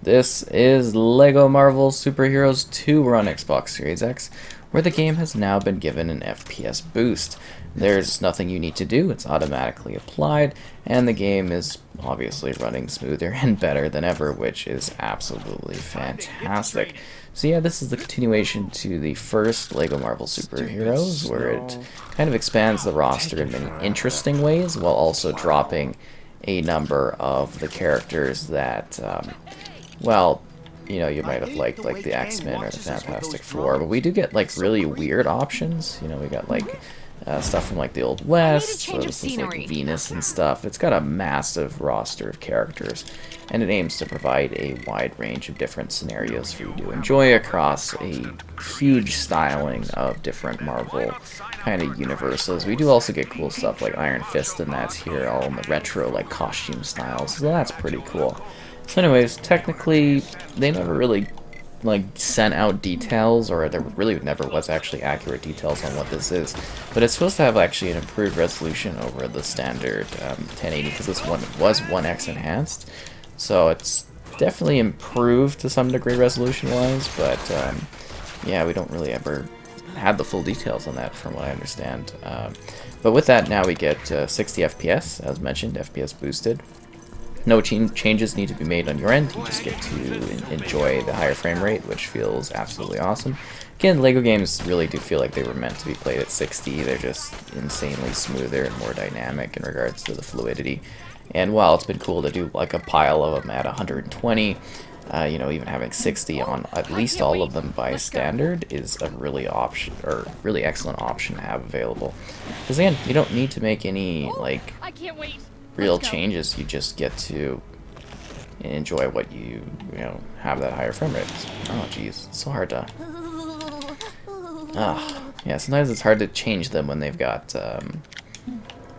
This is LEGO Marvel Superheroes 2 on Xbox Series X, where the game has now been given an FPS boost. There's nothing you need to do, it's automatically applied, and the game is obviously running smoother and better than ever, which is absolutely fantastic. So yeah, this is the continuation to the first LEGO Marvel Superheroes, where it kind of expands the roster in many interesting ways, while also dropping a number of the characters that, well, you might have liked, like the X-Men or the Fantastic Four, but we do get, like, really weird options. We got, like, stuff from, like, the Old West, so this is, like, Venus and stuff. It's got a massive roster of characters, and it aims to provide a wide range of different scenarios for you to enjoy across a huge styling of different Marvel kind of universes. We do also get cool stuff like Iron Fist, and that's here all in the retro, like, costume styles, so that's pretty cool. So anyways, technically, they never really, like, sent out details, or there really never was actually accurate details on what this is. But it's supposed to have actually an improved resolution over the standard 1080, because this one was 1x enhanced. So it's definitely improved to some degree resolution-wise, but yeah, we don't really ever have the full details on that from what I understand. But with that, now we get 60 FPS, as mentioned, FPS boosted. No changes need to be made on your end, you just get to enjoy the higher frame rate, which feels absolutely awesome. Again, LEGO games really do feel like they were meant to be played at 60, they're just insanely smoother and more dynamic in regards to the fluidity. And while it's been cool to do like a pile of them at 120, even having 60 on at least all of them by standard is a really excellent option to have available. Because again, you don't need to make any like real changes, you just get to enjoy what you have that higher frame rate. Oh jeez, it's so hard to yeah, sometimes it's hard to change them when they've got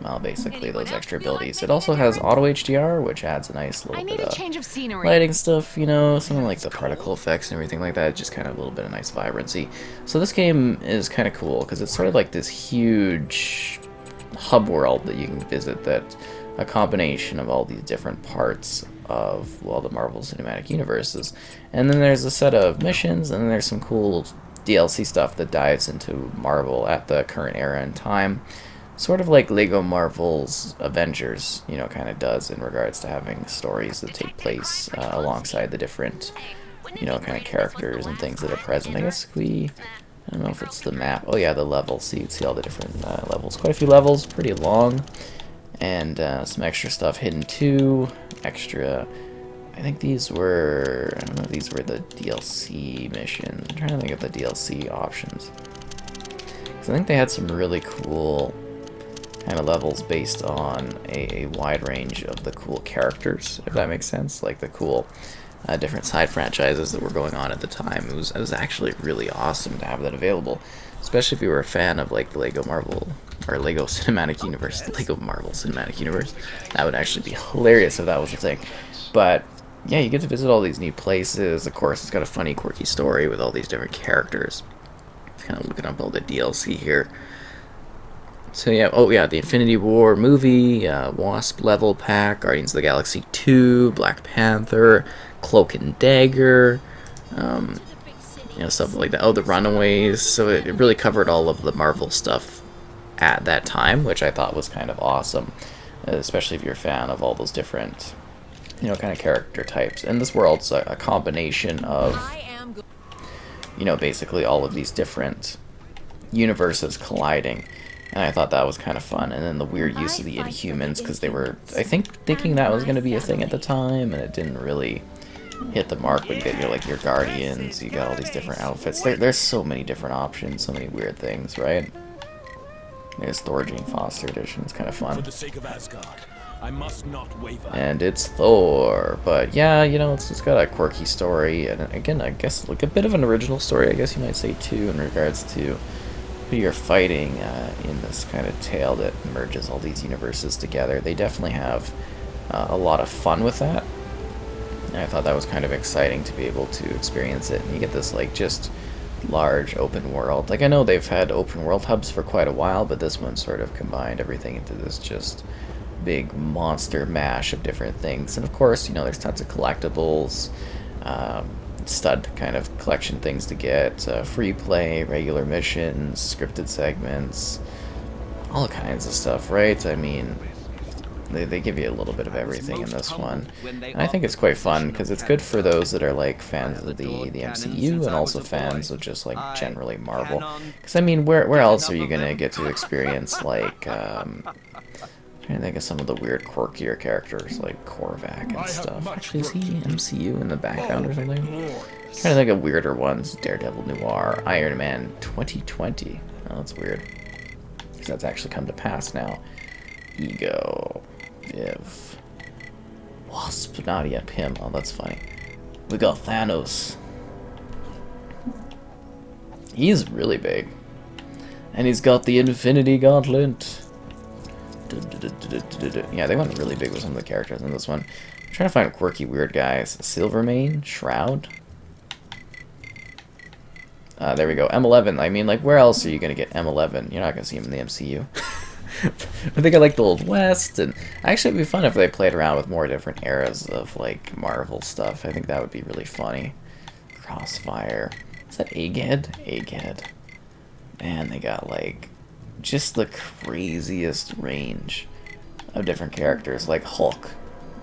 well, basically those extra abilities. It also has auto HDR, which adds a nice little bit of lighting stuff, something like the particle effects and everything like that, just kind of a little bit of nice vibrancy. So this game is kind of cool because it's sort of like this huge hub world that you can visit, that a combination of all these different parts of, well, the Marvel Cinematic Universes. And then there's a set of missions, and then there's some cool DLC stuff that dives into Marvel at the current era and time. Sort of like LEGO Marvel's Avengers, kind of does in regards to having stories that take place alongside the different, kind of characters and things that are present. I guess I don't know if it's the map. Oh yeah, the levels. So you can see all the different levels. Quite a few levels, pretty long. And some extra stuff hidden too. Extra, I think these were, I don't know if these were the DLC missions. I'm trying to think of the DLC options. Because I think they had some really cool kind of levels based on a wide range of the cool characters, if that makes sense. Like the cool different side franchises that were going on at the time. It was actually really awesome to have that available, especially if you were a fan of like the LEGO Marvel or LEGO Cinematic Universe, LEGO Marvel Cinematic Universe. That would actually be hilarious if that was a thing. But yeah, you get to visit all these new places. Of course, it's got a funny, quirky story with all these different characters. Kind of looking up all the DLC here. So yeah, oh yeah, the Infinity War movie, Wasp level pack, Guardians of the Galaxy 2, Black Panther, Cloak and Dagger, stuff like that. Oh, the Runaways. So it really covered all of the Marvel stuff at that time, which I thought was kind of awesome, especially if you're a fan of all those different, kind of character types. And this world's a combination of, basically all of these different universes colliding. And I thought that was kind of fun. And then the weird use of the Inhumans, because they were, I think, thinking that was going to be a thing at the time, and it didn't really hit the mark. But you get like your Guardians, you got all these different outfits. There's so many different options, so many weird things, right? There's Thor Jane Foster edition. It's kind of fun. For the sake of Asgard, I must not waver. And it's Thor, but yeah, it's got a quirky story, and again, I guess like a bit of an original story, I guess you might say too, in regards to who you're fighting in this kind of tale that merges all these universes together. They definitely have a lot of fun with that, and I thought that was kind of exciting to be able to experience it. And you get this like just large open world. Like I know they've had open world hubs for quite a while, but this one sort of combined everything into this just big monster mash of different things. And of course, there's tons of collectibles. stud kind of collection things to get, free play, regular missions, scripted segments, all kinds of stuff, right? I mean, they give you a little bit of everything in this one. And I think it's quite fun because it's good for those that are like fans of the MCU and also fans of just like generally Marvel. Because I mean, where else are you gonna get to experience like trying to think of some of the weird, quirkier characters like Korvac and stuff. Actually, is he MCU in the background or something? Trying to think of weirder ones. Daredevil Noir, Iron Man 2020. Oh, that's weird. Because that's actually come to pass now. Ego. Div. Wasp. Not yet. Him. Oh, that's funny. We got Thanos. He's really big. And he's got the Infinity Gauntlet. Yeah, they went really big with some of the characters in this one. I'm trying to find quirky, weird guys. Silvermane, Shroud. There we go. M11. I mean, like, where else are you gonna get M11? You're not gonna see him in the MCU. I think I like the Old West, and actually, it'd be fun if they played around with more different eras of like Marvel stuff. I think that would be really funny. Crossfire. Is that Egghead? Egghead. Man, they got like just the craziest range of different characters, like Hulk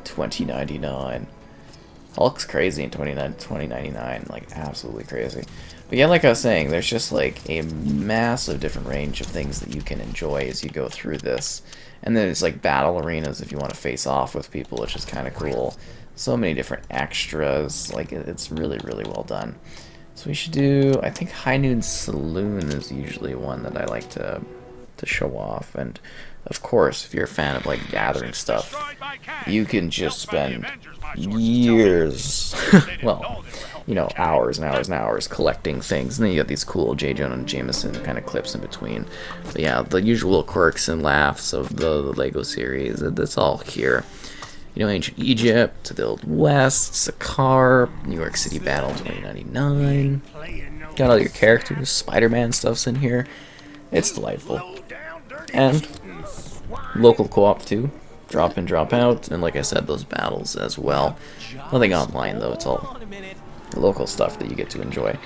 2099. Hulk's crazy in 2099, like absolutely crazy. But yeah, like I was saying, there's just like a massive different range of things that you can enjoy as you go through this. And then there's like battle arenas if you want to face off with people, which is kind of cool. So many different extras, like it's really, really well done. So we should do, I think High Noon Saloon is usually one that I like to show off. And of course, if you're a fan of like gathering stuff, you can just spend years, well, you know, hours and hours and hours collecting things. And then you got these cool J. Jonah Jameson kind of clips in between. But yeah, the usual quirks and laughs of the Lego series, that's all here. You know, ancient Egypt, to the Old West, Sakar, New York City Battle 2099. Got all your characters, Spider-Man stuff's in here. It's delightful. And local co-op too. Drop in, drop out, and like I said, those battles as well. Nothing online though, it's all local stuff that you get to enjoy.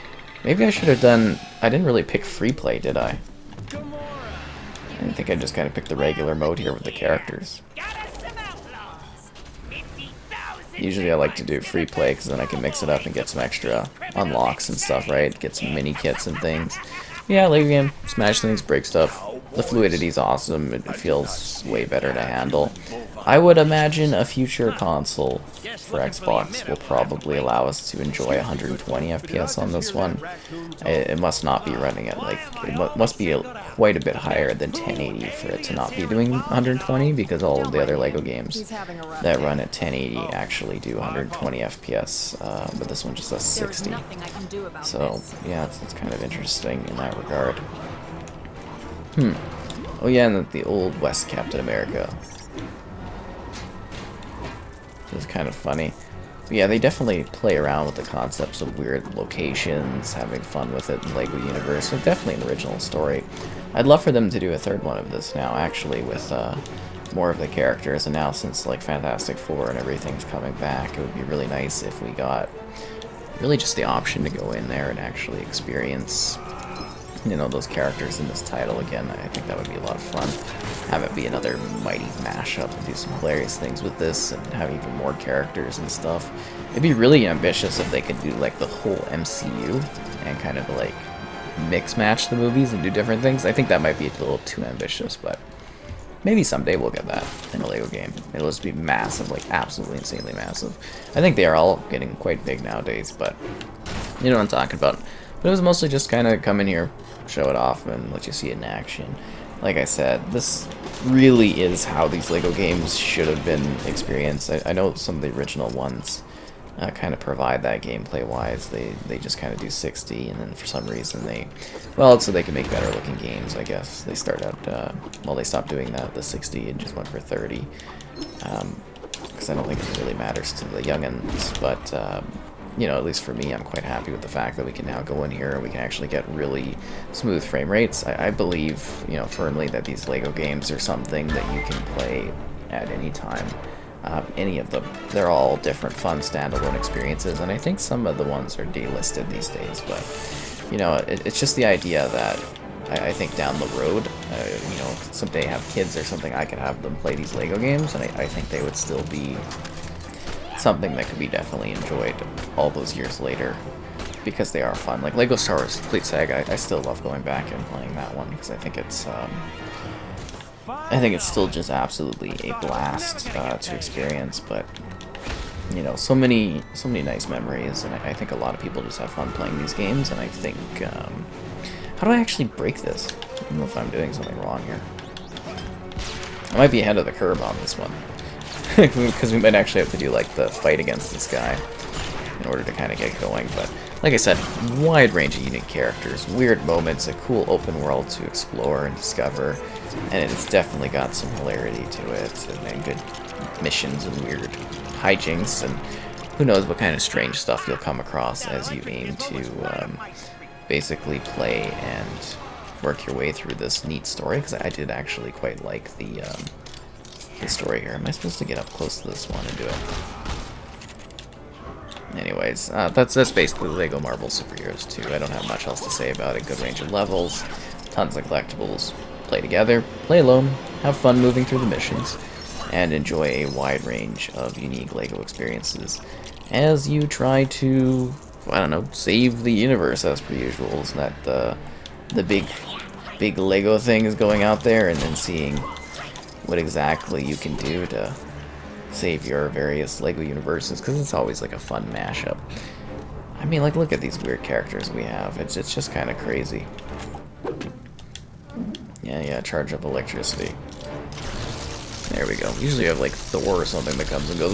Maybe I should have done, I didn't really pick free play, did I? I think I just kind of picked the regular mode here with the characters. Usually I like to do free play because then I can mix it up and get some extra unlocks and stuff, right? Get some mini kits and things. Yeah, Lego game, smash things, break stuff. The fluidity is awesome. It feels way better to handle. I would imagine a future console for Xbox will probably allow us to enjoy 120 FPS on this one. It must not be running at like, it must be quite a bit higher than 1080 for it to not be doing 120, because all of the other Lego games that run at 1080 actually do 120 FPS, but this one just does 60. So yeah, it's kind of interesting in that regard. Oh yeah, and the Old West Captain America. It's kind of funny. But yeah, they definitely play around with the concepts of weird locations, having fun with it in LEGO Universe. So definitely an original story. I'd love for them to do a third one of this now, actually, with more of the characters. And now since like Fantastic Four and everything's coming back, it would be really nice if we got really just the option to go in there and actually experience, you know, those characters in this title again. I think that would be a lot of fun. Have it be another mighty mashup and do some hilarious things with this and have even more characters and stuff. It'd be really ambitious if they could do like the whole MCU and kind of like mix match the movies and do different things. I think that might be a little too ambitious, but maybe someday we'll get that in a Lego game. It'll just be massive, like absolutely insanely massive. I think they are all getting quite big nowadays, but you know what I'm talking about. But it was mostly just kind of come in here, show it off, and let you see it in action. Like I said, this really is how these Lego games should have been experienced. I know some of the original ones kind of provide that gameplay-wise. They just kind of do 60, and then for some reason they, well, it's so they can make better-looking games, I guess. They start out, well, they stopped doing that, the 60, and just went for 30. Because I don't think it really matters to the youngins, but you know, at least for me, I'm quite happy with the fact that we can now go in here and we can actually get really smooth frame rates. I believe, you know, firmly that these Lego games are something that you can play at any time. any of them. They're all different fun standalone experiences, and I think some of the ones are delisted these days, but, you know, it's just the idea that I think down the road, you know, someday have kids or something, I could have them play these LEGO games, and I think they would still be something that could be definitely enjoyed all those years later, because they are fun. Like LEGO Star Wars Complete Saga, I still love going back and playing that one, because I think it's still just absolutely a blast to experience. But you know, so many nice memories, and I think a lot of people just have fun playing these games. And I think, how do I actually break this? I don't know if I'm doing something wrong here. I might be ahead of the curve on this one, because we might actually have to do like the fight against this guy in order to kind of get going. But like I said, wide range of unique characters, weird moments, a cool open world to explore and discover, and it's definitely got some hilarity to it, and good missions and weird hijinks, and who knows what kind of strange stuff you'll come across as you aim to basically play and work your way through this neat story, because I did actually quite like the story here. Am I supposed to get up close to this one and do it? Anyways, that's basically LEGO Marvel Super Heroes 2. I don't have much else to say about it. Good range of levels, tons of collectibles. Play together, play alone, have fun moving through the missions, and enjoy a wide range of unique LEGO experiences as you try to, I don't know, save the universe as per usual. Isn't that the big LEGO thing is going out there and then seeing what exactly you can do to save your various LEGO universes, because it's always like a fun mashup. I mean, like, look at these weird characters we have. It's just kind of crazy. Yeah, charge up electricity. There we go. Usually you have like Thor or something that comes and goes,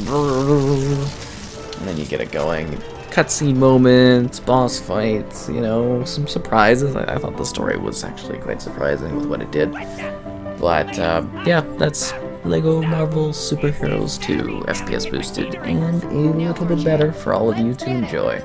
and then you get it going. Cutscene moments, boss fights, you know, some surprises. I thought the story was actually quite surprising with what it did. But yeah, that's LEGO Marvel Super Heroes 2 FPS boosted and a little bit better for all of you to enjoy.